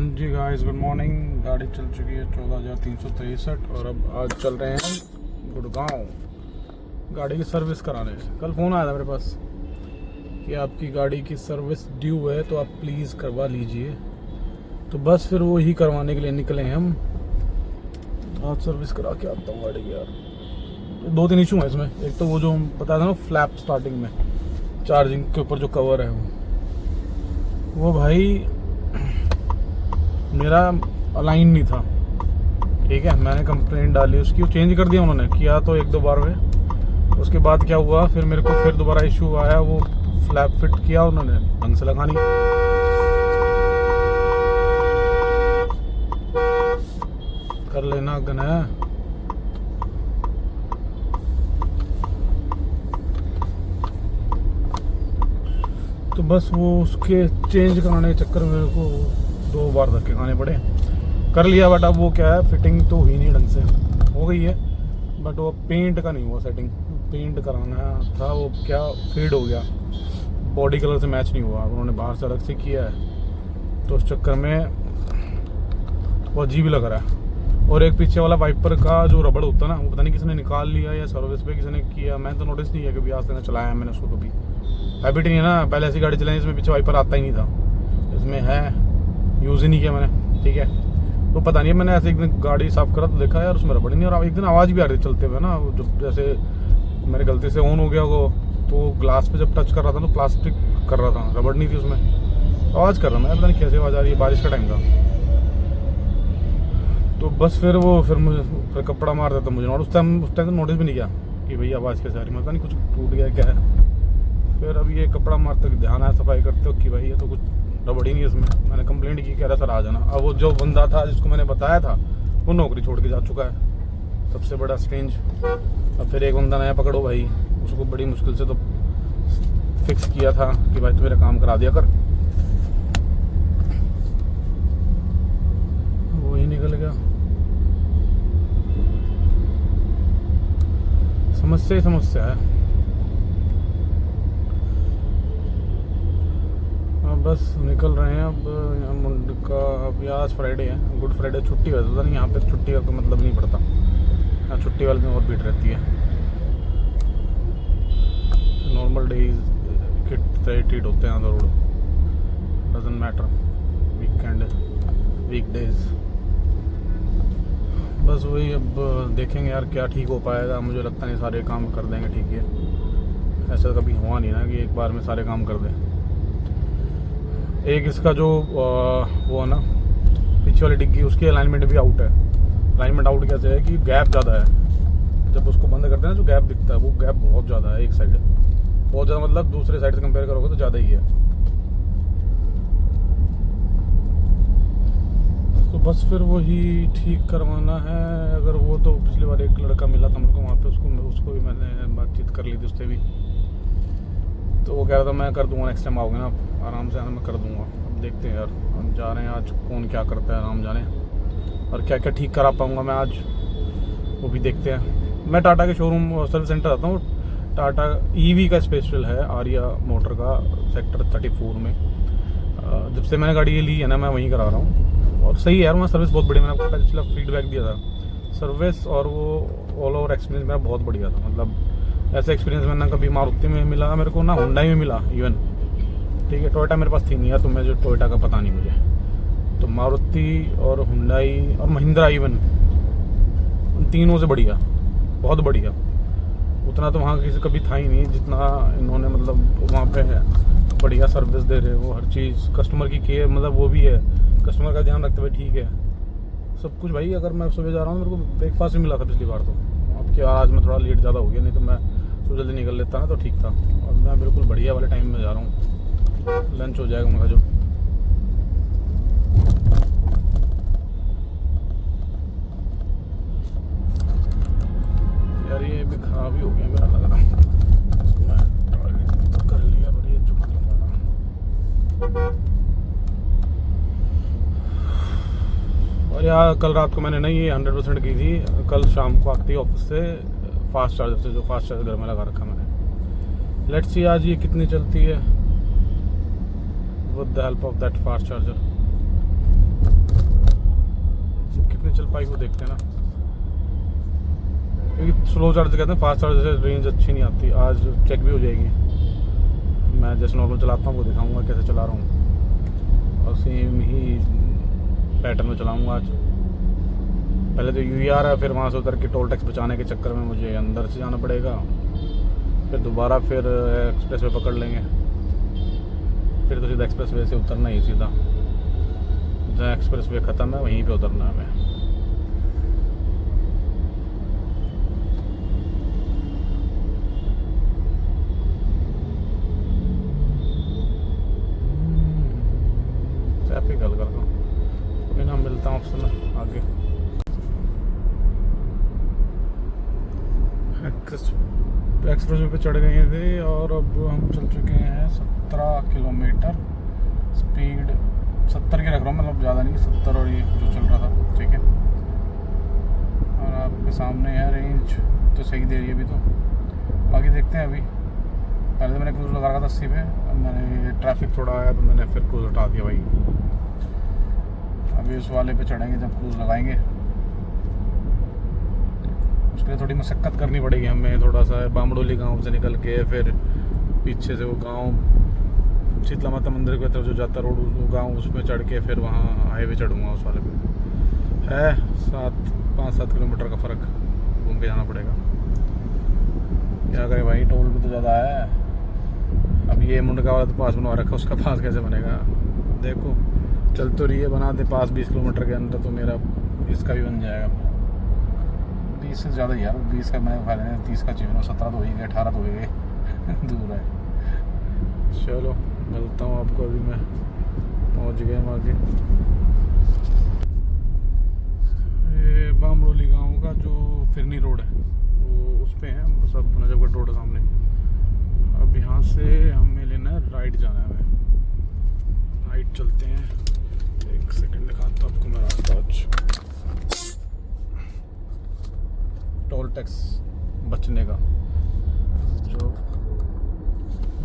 जी guys, good morning. गाड़ी चल चुकी है 14,363 और अब आज चल रहे हैं गुड़गांव गाड़ी की सर्विस कराने। कल फ़ोन आया था मेरे पास कि आपकी गाड़ी की सर्विस ड्यू है तो आप प्लीज़ करवा लीजिए। तो बस फिर वो ही करवाने के लिए निकले हैं हम। आज सर्विस करा के आता हूँ गाड़ी की। यार 2-3 इशू है इसमें। एक तो वो जो बताया था ना, फ्लैप स्टार्टिंग में चार्जिंग के ऊपर जो कवर है वो भाई मेरा अलाइन नहीं था। ठीक है, मैंने कंप्लेंट डाली उसकी, वो चेंज कर दिया उन्होंने, किया तो 1-2 बार में। उसके बाद क्या हुआ, फिर मेरे को फिर दोबारा इशू आया। वो फ्लैप फिट किया उन्होंने, ढंग से लगा नहीं। कर लेना गन है। तो बस वो उसके चेंज कराने के चक्कर में मेरे को 2 बार धक्के खाने पड़े। कर लिया बट अब वो क्या है, फिटिंग तो हुई नहीं ढंग से। हो गई है बट वो पेंट का नहीं हुआ सेटिंग। पेंट कराना था, वो क्या फेड हो गया, बॉडी कलर से मैच नहीं हुआ। उन्होंने बाहर से अलग से किया है तो उस चक्कर में वो अजीब लग रहा है। और एक पीछे वाला वाइपर का जो रबड़ होता है ना, वो पता नहीं किसी ने निकाल लिया या सर्विस पे किसी ने किया। मैं तो नोटिस नहीं किया, कभी आज तक चलाया मैंने उसको कभी। हैबिट नहीं है ना, पहले ऐसी गाड़ी चलाई इसमें पीछे वाइपर आता ही नहीं था। इसमें है, यूज़ ही नहीं किया मैंने। ठीक है, तो पता नहीं, मैंने ऐसे एक दिन गाड़ी साफ़ करा तो देखा यार उसमें रबड़ नहीं। और एक दिन आवाज़ भी आ रही चलते हुए ना, जब जैसे मेरे गलती से ऑन हो गया वो, तो ग्लास पे जब टच कर रहा था तो प्लास्टिक कर रहा था, रबड़ नहीं थी उसमें। आवाज़ कर रहा मैं, पता नहीं कैसे आवाज़ आ रही है। बारिश का टाइम था तो बस फिर मुझे कपड़ा मार देता मुझे। और उस टाइम तो नोटिस भी नहीं किया कि भैया आवाज़ कैसे आ रही, पता नहीं कुछ टूट गया क्या है। फिर अब ये कपड़ा मारते ध्यान आया सफाई करते हो कि भाई ये तो कुछ रबड़ ही नहीं इसमें। मैंने कंप्लेंट की, कह रहा सर आ जाना। अब वो जो बंदा था जिसको मैंने बताया था वो नौकरी छोड़ के जा चुका है, सबसे बड़ा स्ट्रेंज। अब फिर एक बंदा नया पकड़ो भाई, उसको बड़ी मुश्किल से तो फिक्स किया था कि भाई तू मेरा काम करा दिया कर, वही निकल गया। समस्या ही समस्या है। बस निकल रहे हैं अब यहाँ मुंड का। अब आज फ्राइडे है, गुड फ्राइडे छुट्टी वैसे था नहीं, यहाँ पे छुट्टी का कोई मतलब नहीं पड़ता। यहाँ छुट्टी वाले दिन और भीड़ रहती है। नॉर्मल डेज की ट्रीट होते हैं road, doesn't matter weekend weekdays. बस वही, अब देखेंगे यार क्या ठीक हो पाएगा। मुझे लगता नहीं सारे काम कर देंगे ठीक है। ऐसा कभी हुआ नहीं ना कि एक बार में सारे काम कर दें। एक इसका जो वो है ना पीछे वाली डिग्गी, उसकी अलाइनमेंट भी आउट है। अलाइनमेंट आउट कैसे है कि गैप ज़्यादा है। जब उसको बंद करते हैं ना, जो गैप दिखता है वो गैप बहुत ज़्यादा है। एक साइड बहुत ज़्यादा, मतलब दूसरे साइड से कंपेयर करोगे तो ज़्यादा ही है। तो बस फिर वही ठीक करवाना है। अगर वो तो पिछली बार एक लड़का मिला था मेरे को वहाँ पे, उसको भी मैंने बातचीत कर ली थी उससे भी। तो वो कह रहा था मैं कर दूंगा, नेक्स्ट टाइम आओगे ना आप आराम से आना, मैं कर दूंगा। अब देखते हैं यार, हम जा रहे हैं आज, कौन क्या करता है आराम जाने। और क्या क्या ठीक करा पाऊँगा मैं आज, वो भी देखते हैं। मैं टाटा के शोरूम सर्विस सेंटर आता हूँ। टाटा ईवी का स्पेशल है, आर्या मोटर का, सेक्टर 34 में। जब से मैंने गाड़ी ये ली है ना, मैं वहीं करा रहा हूँ और सही है यार। वहाँ सर्विस बहुत बढ़िया, मैंने आपको पिछला फीडबैक दिया था। सर्विस और वो ऑल ओवर एक्सपीरियंस मेरा बहुत बढ़िया था। मतलब ऐसा एक्सपीरियंस मैंने कभी मारुति में मिला मेरे को ना, हुंडई में मिला इवन। ठीक है, टोयोटा मेरे पास थी नहीं यार, तो मुझे टोयोटा का पता नहीं मुझे। तो मारुति और हुंडई और महिंद्रा इवन, उन तीनों से बढ़िया, बहुत बढ़िया। उतना तो वहाँ किसी कभी था ही नहीं जितना इन्होंने, मतलब वहाँ पे बढ़िया सर्विस दे रहे वो, हर चीज़ कस्टमर की केयर, मतलब वो भी है, कस्टमर का ध्यान रखते हुए। ठीक है सब कुछ भाई। अगर मैं सुबह जा रहा हूँ, मेरे को ब्रेकफास्ट भी मिला था पिछली बार। तो अब क्या, आज मैं थोड़ा लेट ज़्यादा हो गया, नहीं तो मैं सुबह जल्दी निकल लेता ना तो ठीक था। और मैं बिल्कुल बढ़िया वाले टाइम में जा रहा हूँ, लंच हो जाएगा मेरा जो। यार ये भी खराब ही हो गया मेरा, लग रहा मैं कर लिया पर ये झुक नहीं पा रहा। और यार कल रात को मैंने नहीं ये 100% की थी, कल शाम को आती ऑफिस से फास्ट चार्जर से, जो फास्ट चार्जर घर में लगा रखा मैंने। लेट्स सी आज ये कितनी चलती है with the help of that fast charger. कितनी चल पाई वो देखते हैं ना, क्योंकि स्लो चार्ज कहते हैं, फास्ट चार्ज से रेंज अच्छी नहीं आती। आज चेक भी हो जाएगी, मैं जैसे नॉर्मल चलाता हूँ वो दिखाऊंगा कैसे चला रहा हूँ, और सेम ही पैटर्न में चलाऊंगा आज। पहले तो UER है, फिर वहाँ से उतर के टोल टैक्स बचाने के चक्कर में मुझे अंदर से जाना पड़ेगा, फिर दोबारा फिर एक्सप्रेस वे पकड़ लेंगे, फिर तो सीधा एक्सप्रेस वे से उतरना ही सीधा, जहाँ एक्सप्रेस वे ख़त्म है वहीं पे उतरना है हमें। ट्रैफिक हल कर दो, ना मिलता हूँ ऑप्शन आगे। एक्सप्रेस वे पे चढ़ गए थे और अब हम चल चुके हैं 17 किलोमीटर। स्पीड 70 की रख रहा हूँ, मतलब ज़्यादा नहीं, 70 और ये जो चल रहा था, ठीक है। और आपके सामने है रेंज तो सही दे रही है अभी, तो बाकी देखते हैं। अभी पहले तो मैंने क्रूज़ लगा रखा था 80 पे, अब मैंने ट्रैफिक थोड़ा आया तो मैंने फिर क्रूज़ हटा दिया भाई। अभी उस वाले पे चढ़ेंगे जब क्रूज़ लगाएंगे, उसके लिए थोड़ी मशक्क़त करनी पड़ेगी हमें। थोड़ा सा बामड़ोली गांव से निकल के फिर पीछे से वो गांव शीतला माता मंदिर की तरफ जो जाता रोड, वो गांव उस पर चढ़ के फिर वहाँ हाईवे चढ़ूँगा उस वाले पे। है 5-7 किलोमीटर का फ़र्क, घूम के जाना पड़ेगा। क्या करें भाई, टोल भी तो ज़्यादा है। अब ये मुंडका वाला तो पास बनवा रखा, उसका पास कैसे बनेगा? देखो चल तो रही है, बना दे पास 20 किलोमीटर के अंदर तो मेरा इसका भी बन जाएगा। 20 से ज़्यादा यार, 20 का मैंने खा लेना, 30 का चाहिए, 17 तो हो ही गए, 18 तो हो गए दूर है। चलो मिलता हूँ आपको, अभी मैं पहुँच गए हम आगे। ये बामड़ोली गांव का जो फिरनी रोड है वो उस पर है, सब नजफगढ़ रोड है सामने। अब यहाँ से हमें लेना है राइट, जाना है हमें राइट। चलते हैं, एक सेकंड दिखाता हूँ आपको मैं रास्ता। टोल टैक्स बचने का, जो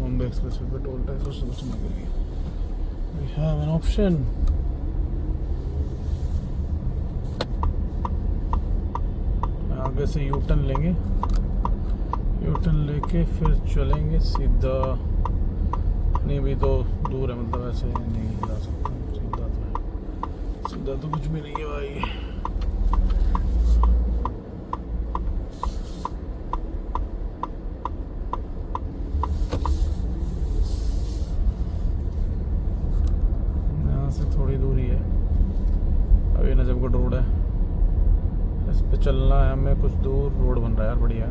बॉम्बे एक्सप्रेस वे पे टोल टैक्स उससे बचने के लिए वी हैव एन ऑप्शन। आगे से यू टर्न लेंगे, यू टर्न लेके फिर चलेंगे सीधा। नहीं भी तो दूर है, मतलब ऐसे नहीं जा सकते, सीधा तो कुछ भी नहीं है भाई। थोड़ी दूरी है, अभी नजफगढ़ रोड है, इस पे चलना है हमें कुछ दूर। रोड बन रहा है यार, बढ़िया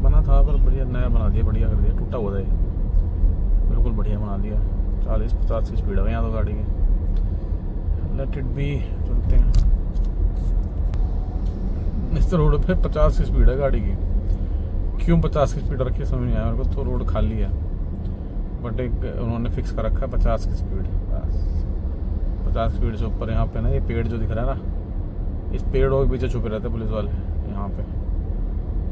बना था पर बढ़िया नया बना दिया, बढ़िया कर दिया। टूटा हुआ था ये, बिल्कुल बढ़िया बना दिया। 40-50 की स्पीड है यहाँ तो गाड़ी की। लेट इट बी, चलते हैं। इस रोड पे 50 की स्पीड है गाड़ी की, क्यों 50 की स्पीड रखी समझ नहीं आया मेरे को। तो रोड खाली है बट एक उन्होंने फिक्स कर रखा है 50 की स्पीड। 50 स्पीड से ऊपर यहाँ पे ना, ये पेड़ जो दिख रहा है ना, इस पेड़ों के पीछे छुपे रहते पुलिस वाले यहाँ पे।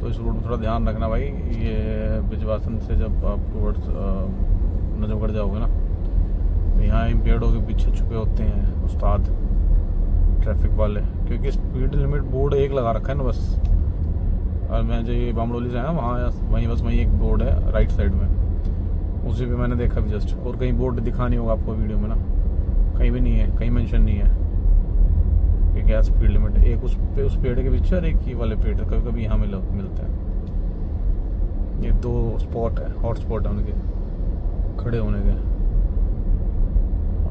तो इस रोड में थोड़ा ध्यान रखना भाई। ये बिजवासन से जब आप टूवर्ड्स नजफगढ़ जाओगे ना, तो यहाँ इन पेड़ों के पीछे छुपे होते हैं उस्ताद ट्रैफिक वाले, क्योंकि स्पीड लिमिट बोर्ड एक लगा रखा है ना बस। और मैं जो ये बामड़ोली से है ना, वहाँ वहीं बस वहीं एक बोर्ड है राइट साइड में, उसी पे मैंने देखा भी जस्ट। और कहीं बोर्ड दिखा नहीं होगा आपको वीडियो में ना, कहीं भी नहीं है, कहीं मेंशन नहीं है कि क्या स्पीड लिमिट। एक उस पेड़ के पीछे और एक ही वाले पेड़, कभी कभी यहाँ मिलते हैं। ये 2 स्पॉट है, हॉट स्पॉट है उनके खड़े होने के।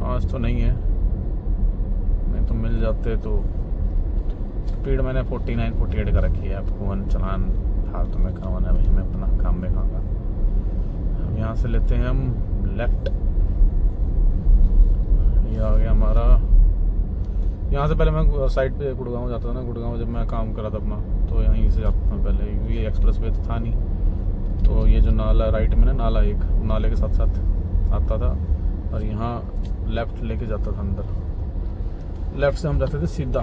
आज तो नहीं है, नहीं तो मिल जाते। तो स्पीड मैंने 49-48 का रखी है। आपको वन चलान फालतू में खाना है भाई, मैं अपना काम में खाऊंगा। अब यहाँ से लेते हैं हम लेफ्ट, ये आ गया हमारा। यहाँ से पहले मैं साइड पे गुड़गांव जाता था ना, गुड़गांव जब मैं काम करा था अपना, तो यहीं से जाता था पहले। ये एक्सप्रेस वे तो था नहीं, तो ये जो नाला राइट में ना, नाला एक नाले के साथ साथ आता था, और यहाँ लेफ़्ट लेके जाता था अंदर। लेफ़्ट से हम जाते थे सीधा,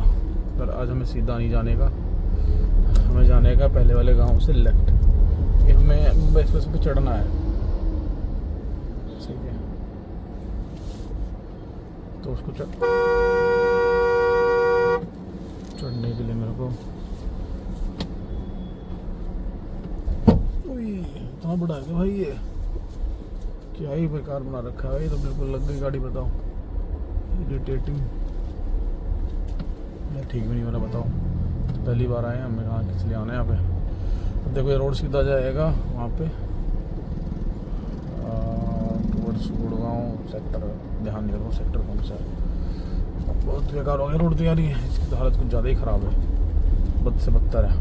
पर आज हमें सीधा नहीं जाने का, हमें जाने का पहले वाले गांव से लेफ़्ट। ये हमें मुंबई एक्सप्रेस पे चढ़ना है, ठीक है। तो उसको चढ़ने के लिए मेरे को इतना बड़ा है भाई, ये क्या ही बेकार बना रखा है भाई। तो बिल्कुल लग गई गाड़ी, बताओ इरिटेटिंग, ठीक भी नहीं हो रहा बताओ। पहली बार आए हैं, हमें कहाँ किस लिए आना है यहाँ पे। तो देखो ये रोड सीधा जाएगा वहाँ पे टूवर्ड्स गुड़गांव सेक्टर, ध्यान नहीं करो सेक्टर कौन सा है। बहुत बेकार हो गया रोड तैयारी है, इसकी तो हालत कुछ ज़्यादा ही ख़राब है, बद से बदतर है।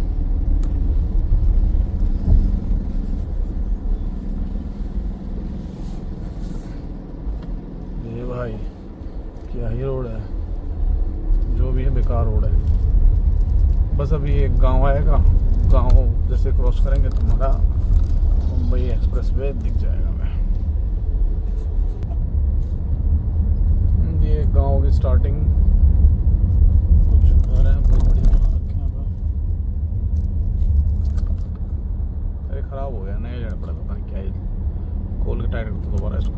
ये भाई क्या ही रोड है, जो भी है बेकार रोड है। बस अभी एक गांव आएगा, गांव जैसे क्रॉस करेंगे तो हमारा मुंबई एक्सप्रेस वे दिख जाएगा। ये गांव की स्टार्टिंग, कुछ घर हैं बहुत बढ़िया रखे हैं। अरे ख़राब हो गया, नया लेना पड़ा, पता नहीं क्या है। खोल के टाइट करता दोबारा इसको।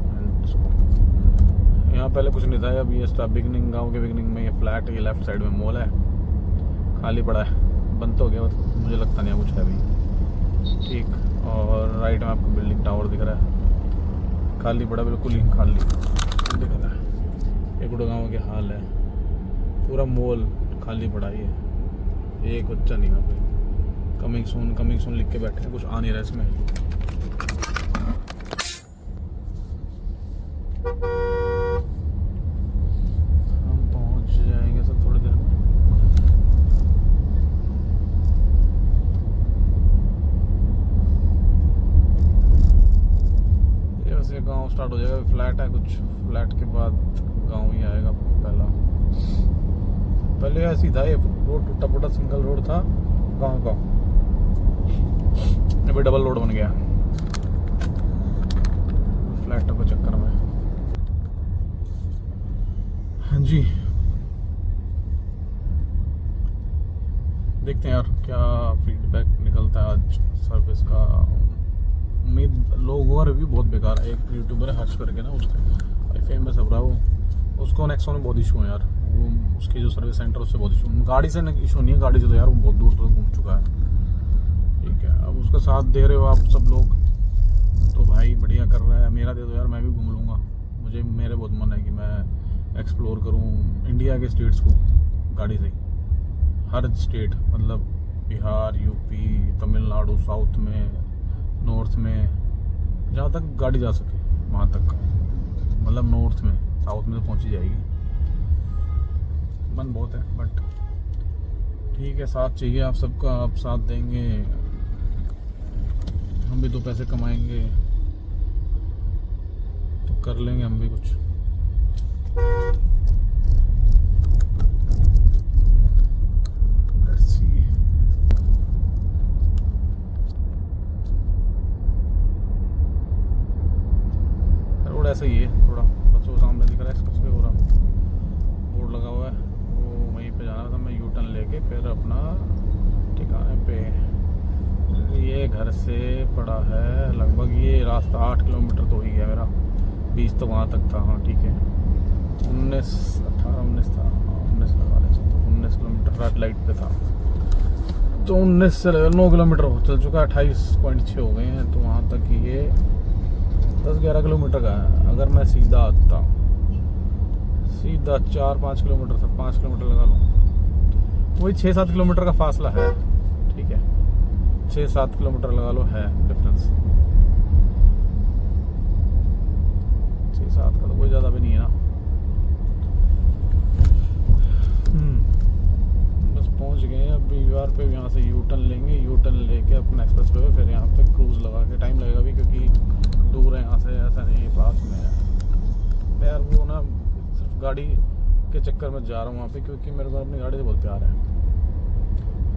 यहाँ पहले कुछ नहीं था, अब ये बिगनिंग, गांव के बिगनिंग में ये फ्लैट, ये लेफ्ट साइड में मॉल है, खाली पड़ा है, बंद तो हो गया, मुझे लगता नहीं है कुछ है अभी। ठीक, और राइट में आपको बिल्डिंग टावर दिख रहा है, खाली पड़ा, बिल्कुल ही खाली दिख रहा है। ये गुड़गांव के हाल है, पूरा मॉल खाली पड़ा ही है, एक बच्चा नहीं यहाँ पे। कमिंग सून लिख के बैठे हैं, कुछ आ नहीं रहा इसमें। हम पहुँच जाएंगे सब थोड़ी देर में। ये वैसे गांव स्टार्ट हो जाएगा, फ्लैट है कुछ, फ्लैट के बाद गांव ही आएगा पहले सीधा ये रोड टूटा फूटा सिंगल रोड था गांव का, अभी डबल रोड बन गया फ्लैटों के चक्कर में। हाँ जी, देखते हैं यार क्या फीडबैक निकलता है आज सर्विस का। उम्मीद, लोगों का रिव्यू बहुत बेकार है। एक यूट्यूबर है हर्ष करके ना, उसका फेमस है रहा, उसको नेक्सॉन में बहुत इशू है यार, वो उसकी जो सर्विस सेंटर उससे बहुत इशू। गाड़ी से इशू नहीं है, गाड़ी से तो यार वो बहुत दूर तक घूम चुका है। ठीक है, अब उसका साथ दे रहे हो आप सब लोग तो भाई बढ़िया कर रहा है, मेरा दे दो यार, मैं भी घूम लूँगा। मेरे बहुत मन है कि मैं एक्सप्लोर करूँ इंडिया के स्टेट्स को गाड़ी से, हर स्टेट, मतलब बिहार, यूपी, तमिलनाडु, साउथ में, नॉर्थ में, जहाँ तक गाड़ी जा सके वहाँ तक, मतलब नॉर्थ में, साउथ में तो पहुँच ही जाएगी। मन बहुत है बट ठीक है, साथ चाहिए आप सबका, आप साथ देंगे, हम भी दो पैसे कमाएंगे तो कर लेंगे हम भी कुछ। रोड ऐसा ही है थोड़ा, बस वो सामने दिख रहा है एक्सप्रेस वे हो रहा, बोर्ड लगा हुआ है, वो वहीं पे जाना था मैं, यू टर्न लेके फिर अपना ठिकाने पे। ये घर से पड़ा है लगभग, ये रास्ता 8 किलोमीटर तो हो ही गया मेरा, 20 तो वहाँ तक था। हाँ ठीक है, 19 था, 19 लगा ले, 19 किलोमीटर रेड लाइट पे था, तो 19 से 9 किलोमीटर हो चल चुका है, 28.6 हो गए हैं, तो वहाँ तक ये 10-11 किलोमीटर का है। अगर मैं सीधा आता, सीधा 4-5 किलोमीटर से 5 किलोमीटर लगा लूँ, वही 6-7 किलोमीटर का फासला है। ठीक है, 6-7 किलोमीटर लगा लो है डिफरेंस, 6-7 का तो कोई ज़्यादा भी नहीं है ना। बस पहुंच गए हैं अब बीवार पे, यहाँ से यू टर्न लेंगे, यू टर्न लेके अपना एक्सप्रेस वे पे, फिर यहाँ पे क्रूज़ लगा के, टाइम लगेगा भी क्योंकि दूर है यहाँ से, ऐसा नहीं पास में है। मैं यार वो ना सिर्फ गाड़ी के चक्कर में जा रहा हूँ वहाँ पे, क्योंकि मेरे को अपनी गाड़ी से बहुत प्यार है,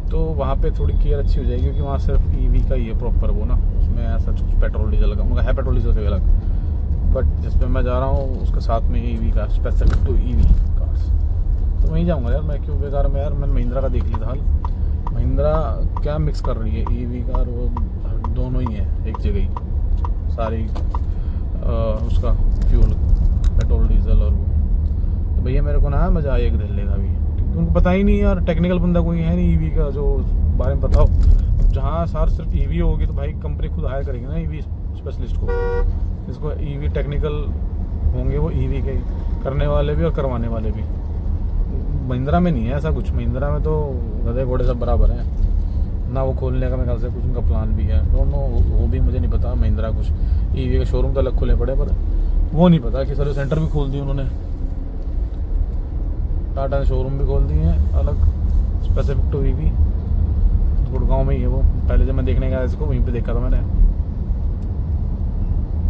तो वहाँ पे थोड़ी केयर अच्छी हो जाएगी, क्योंकि वहाँ सिर्फ ईवी का ही है प्रॉपर वो ना, उसमें ऐसा कुछ पेट्रोल डीजल का उनका है, पेट्रोल डीजल का अलग, बट जिस पे मैं जा रहा हूँ उसके साथ में ईवी का, स्पेसिफिक टू ईवी कार्स, तो वहीं जाऊँगा यार मैं, क्यों बेकार में यार। मैंने महिंद्रा का देख लिया था हाल, महिंद्रा क्या मिक्स कर रही है, ईवी का और वो दोनों ही है एक जगह ही सारी, उसका फ्यूल पेट्रोल डीजल और वो, तो मेरे को ना मजा आया एक दिल्ली का भी, उनको पता ही नहीं यार, टेक्निकल बंदा कोई है नहीं ईवी का जो बारे में बताओ। अब जहाँ सार सिर्फ ईवी होगी तो भाई कंपनी खुद हायर करेगी ना ईवी स्पेशलिस्ट को, जिसको ईवी टेक्निकल होंगे वो ईवी के करने वाले भी और करवाने वाले भी। महिंद्रा में नहीं है ऐसा कुछ, महिंद्रा में तो गधे घोड़े सब बराबर हैं ना, वो खोलने का मेरे ख्याल से कुछ उनका प्लान भी है, दोनों वो भी मुझे नहीं पता। महिंद्रा कुछ ईवी के शोरूम तो अलग खुले पड़े, पर वो नहीं पता कि सर्विस सेंटर भी खोल दिए उन्होंने। टाटा ने शोरूम भी खोल दिए हैं अलग स्पेसिफिक टू ईवी, गुड़गांव में ही है वो। पहले जब मैं देखने गया इसको वहीं पे देखा था मैंने,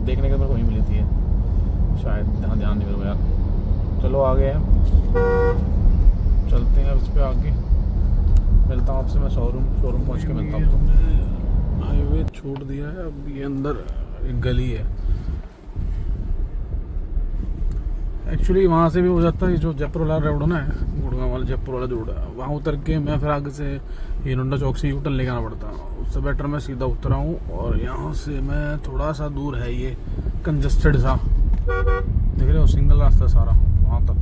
देखने का मेरे को वहीं मिली थी शायद, ध्यान नहीं मेरे को यार। चलो आगे हैं, चलते हैं अब इस पर आगे, मिलता हूँ आपसे मैं शोरूम पहुँच के मिलता हूँ। तो हाईवे छोड़ दिया है, अब ये अंदर एक गली है। एक्चुअली वहाँ से भी हो जाता है, जो जयपुर वाला रोड है ना, गुड़गांव वाला जयपुर वाला रोड है, वहाँ उतर के मैं फिर आगे से हिंडोंडा चौक से यूटर्न लेके आना पड़ता है। उससे बेटर मैं सीधा उतरा हूँ और यहाँ से मैं थोड़ा सा दूर है ये कंजस्टेड सा, देख रहे हो सिंगल रास्ता सारा वहाँ तक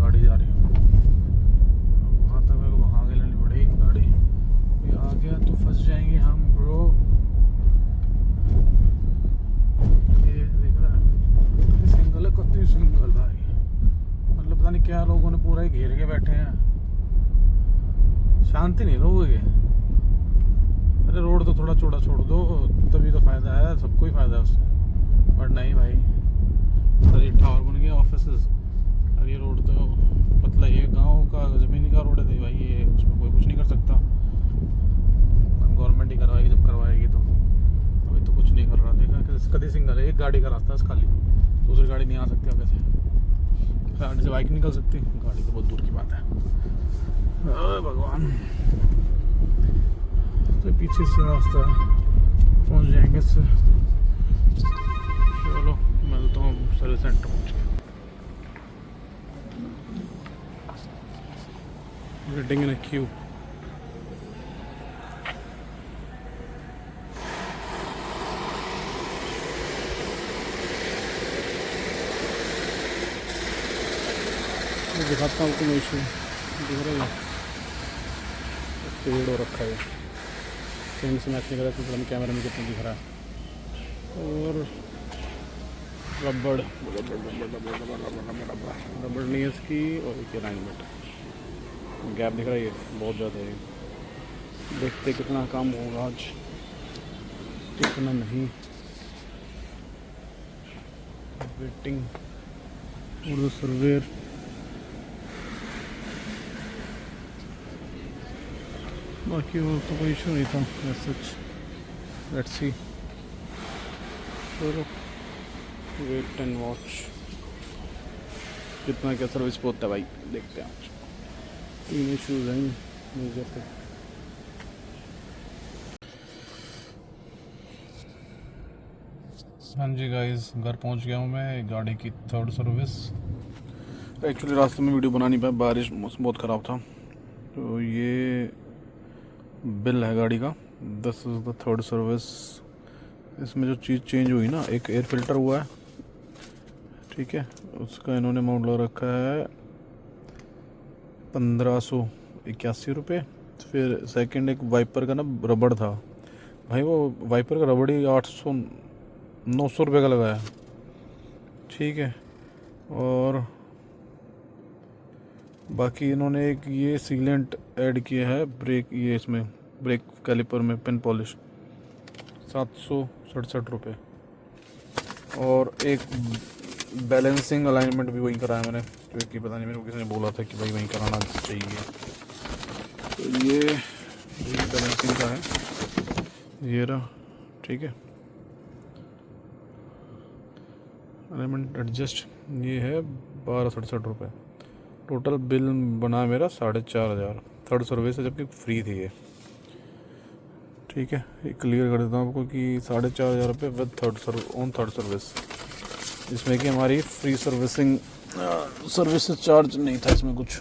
गाड़ी जा रही है। वहाँ तक मेरे को भगा के लेनी पड़ेगी गाड़ी, आ गया तो फंस जाएंगे हम ब्रो। ये देख रहा है सिंगल है, कत्ती सिंगल भाई, मतलब पता नहीं क्या लोगों ने पूरा ही घेर के बैठे हैं, शांति नहीं लोगों की। अरे रोड तो थोड़ा चौड़ा छोड़ दो तभी तो फायदा है, सबको ही फायदा है उससे, बट नहीं भाई। सर ये टावर बन गया ऑफिसेस, और ये रोड तो पतला, ये गांव का ज़मीनी का रोड है तो भाई ये उसमें कोई कुछ नहीं कर सकता, गवर्नमेंट ही करवाएगी जब करवाएगी तो। अभी तो कुछ नहीं कर रहा, देखा कभी सिंगल है, एक गाड़ी का रास्ता है खाली, दूसरी गाड़ी नहीं आ सकती आगे से, गाड़ी से बाइक निकल सकती, गाड़ी तो बहुत दूर की बात है। भगवान, तो पीछे से रास्ता है, पहुंच जाएंगे इससे। चलो मिलता हूँ सर्विस सेंटर पहुँच के। Waiting in a Q. दिखाता हूँ तुम्हें इशू, दिख रहा है फेड हो रखा है, कहीं से मैच नहीं कर रहा तो कैमरे में कितना दिख रहा है। और रबड़ नहीं है इसकी, और एक अलाइनमेंट गैप दिख रहा है, ये बहुत ज़्यादा है। देखते कितना काम होगा आज, कितना नहीं। वेटिंग और सर्वेयर, बाकी और तो कोई इशू नहीं था सच। लेट्स सी, चलो वेट एंड वॉच कितना क्या सर्विस पे होता है भाई, देखते हैं आज। 3 इशूज़ हैं मेजर पे। हाँ जी गाइस, घर पहुंच गया हूँ मैं, गाड़ी की 3rd सर्विस। एक्चुअली रास्ते में वीडियो बना नहीं पाया, बारिश मौसम बहुत ख़राब था। तो ये बिल है गाड़ी का, this is the 3rd service. इसमें जो चीज़ चेंज हुई ना, एक एयर फिल्टर हुआ है, ठीक है, उसका इन्होंने अमाउंट लगा रखा है 1581 रुपये। फिर सेकंड एक वाइपर का ना रबड़ था भाई, वो वाइपर का रबड़ ही 900 रुपये का लगा है, ठीक है। और बाकी इन्होंने एक ये सीलेंट ऐड किया है ब्रेक, ये इसमें ब्रेक कैलिपर में पिन पॉलिश 767 रुपये। और एक बैलेंसिंग अलाइनमेंट भी वहीं कराया मैंने, क्योंकि पता नहीं मेरे को किसी ने बोला था कि भाई वहीं कराना चाहिए। तो ये बैलेंसिंग का है, ये रहा, ठीक है। अलाइनमेंट एडजस्ट ये है 1267 रुपये। टोटल बिल बना मेरा 4500। 3rd सर्विस है, जबकि फ्री थी ये, ठीक है। ये क्लियर कर देता हूँ आपको कि 4500 रुपये विद 3rd सर्विस, जिसमें कि हमारी फ्री सर्विस चार्ज नहीं था इसमें कुछ।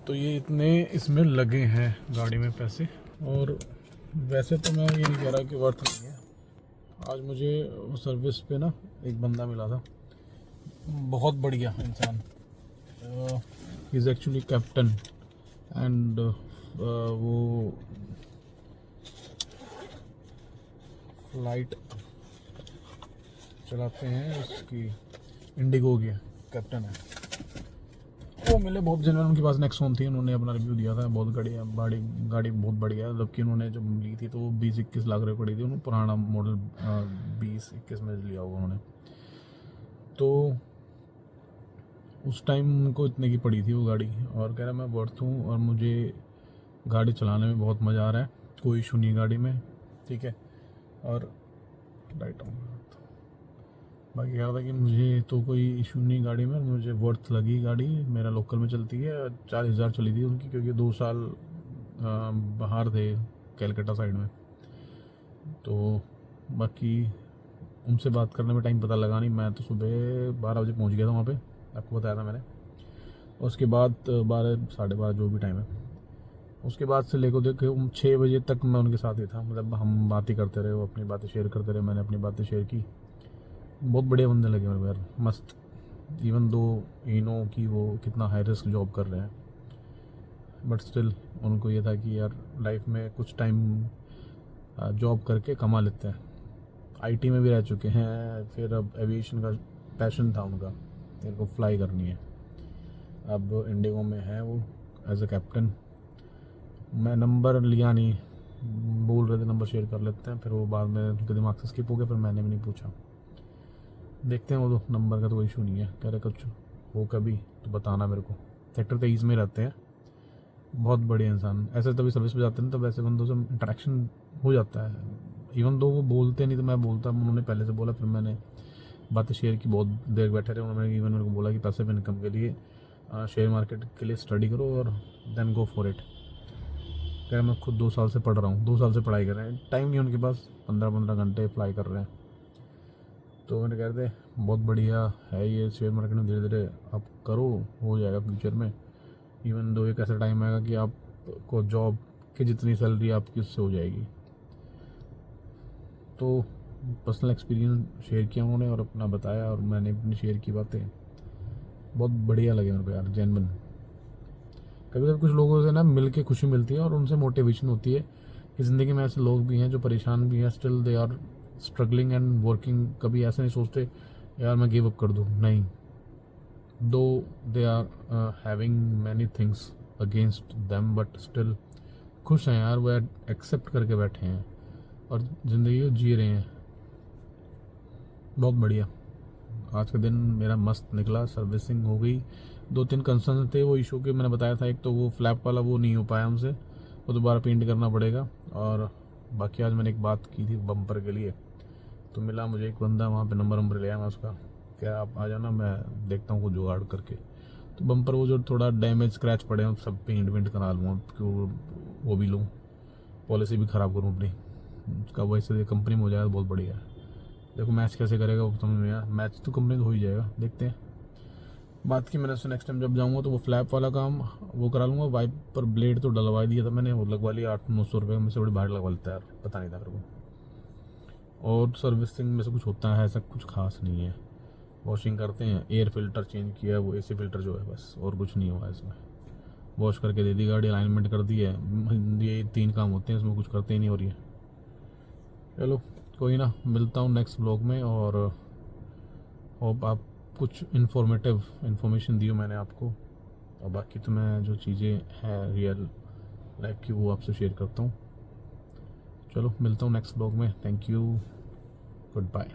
तो ये इतने इसमें लगे हैं गाड़ी में पैसे। और वैसे तो मैं ये नहीं कह रहा कि वर्थ नहीं है। आज मुझे सर्विस पे ना एक बंदा मिला था, बहुत बढ़िया इंसान। इज़ एक्चुअली कैप्टन एंड वो फ्लाइट चलाते हैं उसकी इंडिगो की, कैप्टन है वो। मिले बहुत जनरल, उनके पास नेक्सॉन थी, उन्होंने अपना रिव्यू दिया था, बहुत बढ़िया गाड़ी बहुत बढ़िया। जबकि उन्होंने जब ली थी तो वो 20-21 लाख रुपये पड़ी थी, उन्होंने पुराना मॉडल 20-21 में लिया होगा उन्होंने। तो उस टाइम उनको इतने की पड़ी थी वो गाड़ी, और कह रहा मैं वर्थ हूँ और मुझे गाड़ी चलाने में बहुत मज़ा आ रहा है, कोई इशू नहीं गाड़ी में, ठीक है। और राइट बाकी कह रहा था कि मुझे तो कोई इशू नहीं गाड़ी में, मुझे वर्थ लगी गाड़ी, मेरा लोकल में चलती है। 40,000 चली थी उनकी, क्योंकि 2 साल बाहर थे कैलकाटा साइड में। तो बाकी उनसे बात करने में टाइम पता लगा नहीं, मैं तो सुबह 12 बजे पहुंच गया था वहाँ पे, आपको बताया था मैंने। उसके बाद 12 साढ़े 12 जो भी टाइम है, उसके बाद से लेकर देखे 6 बजे तक मैं उनके साथ ही था। मतलब हम बातें करते रहे, वो अपनी बातें शेयर करते रहे, मैंने अपनी बातें शेयर की। बहुत बढ़िया बंदे लगे मेरे को यार, मस्त। इवन दो यू नो कि वो कितना हाई रिस्क जॉब कर रहे हैं, बट स्टिल उनको ये था कि यार लाइफ में कुछ टाइम जॉब करके कमा लेते हैं। आईटी में भी रह चुके हैं, फिर अब एविएशन का पैशन था उनका, इनको फ्लाई करनी है। अब इंडिगो में है वो एज अ कैप्टन। मैं नंबर लिया नहीं, बोल रहे थे नंबर शेयर कर लेते हैं, फिर वो बाद में उनके दिमाग से स्किप हो गया, फिर मैंने भी नहीं पूछा। देखते हैं, वो तो नंबर का तो कोई इशू नहीं है। कह रहे कुछ हो कभी तो बताना मेरे को। सेक्टर 23 में रहते हैं, बहुत बढ़िया इंसान। ऐसे तभी सर्विस पे जाते हैं तब ऐसे बंदों से इंटरेक्शन हो जाता है। इवन दो वो बोलते नहीं तो मैं बोलता, उन्होंने पहले से बोला, फिर मैंने बातें शेयर की, बहुत देर बैठे रहे। उन्होंने इवन मेरे को बोला कि पैसे इनकम के लिए शेयर मार्केट के लिए स्टडी करो और देन गो फॉर इट। कह रहे मैं खुद 2 साल से पढ़ रहा हूँ, 2 साल से पढ़ाई कर रहे हैं, टाइम नहीं उनके पास, 15-15 घंटे अप्लाई कर रहे हैं। तो मैंने कह रहे थे बहुत बढ़िया है ये शेयर मार्केट में, धीरे धीरे आप करो, हो जाएगा फ्यूचर में। इवन दो एक ऐसा टाइम आएगा कि आपको जॉब की जितनी सैलरी आपकी उससे हो जाएगी। तो पर्सनल एक्सपीरियंस शेयर किया उन्होंने और अपना बताया, और मैंने अपनी शेयर की बातें, बहुत बढ़िया लगे मेरे को यार, जेन्युइन। कभी कभी कुछ लोगों से ना मिल के खुशी मिलती है और उनसे मोटिवेशन होती है कि ज़िंदगी में ऐसे लोग भी हैं जो परेशान भी हैं, still they are struggling and working. कभी ऐसे नहीं सोचते यार मैं गिव अप कर दूँ, नहीं। Though they are having many things against them, but still खुश हैं यार, वो एक्सेप्ट करके बैठे हैं और ज़िंदगी को जी रहे हैं। बहुत बढ़िया। आज का दिन मेरा मस्त निकला, सर्विसिंग हो गई। 2-3 कंसर्न थे वो इशू के, मैंने बताया था। एक तो वो फ्लैप वाला वो नहीं हो पाया हमसे, वो दोबारा पेंट करना पड़ेगा। और बाकी आज मैंने एक बात की थी बम्पर के लिए, तो मिला मुझे एक बंदा वहाँ पे, नंबर ले आया मैं उसका, क्या आप आ जाना, मैं देखता हूँ कुछ जुगाड़ करके। तो बम्पर वो जो थोड़ा डैमेज स्क्रैच पड़े हैं सब पेंट वेंट करा लूँगा, क्यों वो भी लूँ, पॉलिसी भी ख़राब करूँ अपनी, उसका वैसे कंपनी में हो जाएगा बहुत बढ़िया है। देखो मैच कैसे करेगा वो समझ में आया, मैच तो कंपनी हो ही जाएगा, देखते हैं। बात की मैंने उससे, नेक्स्ट टाइम जब जाऊँगा तो वो फ्लैप वाला काम वो करा लूँगा। वाइपर ब्लेड तो डलवा दिया था मैंने, वो लगवा लिया 800-900 रुपये में से, बड़ी बाहर लगवा लेता है यार, पता नहीं था मेरे को। और सर्विसिंग में से कुछ होता है ऐसा कुछ खास नहीं है, वॉशिंग करते हैं, एयर फिल्टर चेंज किया है, वो एसी फिल्टर जो है बस, और कुछ नहीं हुआ इसमें। वॉश करके दे दी गाड़ी, अलाइनमेंट कर दी है, ये 3 काम होते हैं इसमें, कुछ करते ही नहीं हो रही है। चलो कोई ना, मिलता हूँ नेक्स्ट ब्लॉग में, और होप आप कुछ इन्फॉर्मेशन दी हो मैंने आपको, और बाकी तो मैं जो चीज़ें हैं रियल लाइफ की वो आपसे शेयर करता हूँ। चलो मिलता हूँ नेक्स्ट ब्लॉग में, थैंक यू, गुड बाय।